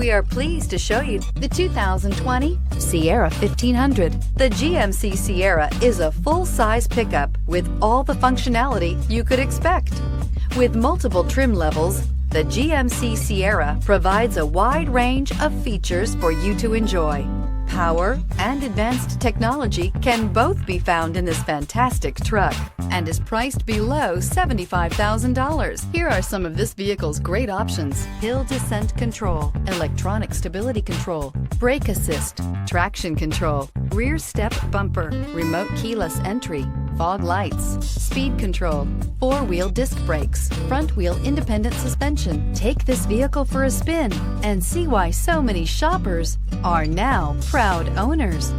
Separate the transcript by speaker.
Speaker 1: We are pleased to show you the 2020 Sierra 1500. The GMC Sierra is a full-size pickup with all the functionality you could expect. With multiple trim levels, the GMC Sierra provides a wide range of features for you to enjoy. Power and advanced technology can both be found in this fantastic truck and is priced below $75,000. Here are some of this vehicle's great options: hill descent control, electronic stability control, brake assist, traction control, rear step bumper, remote keyless entry, fog lights, speed control, four-wheel disc brakes, front-wheel independent suspension. Take this vehicle for a spin and see why so many shoppers are now proud owners.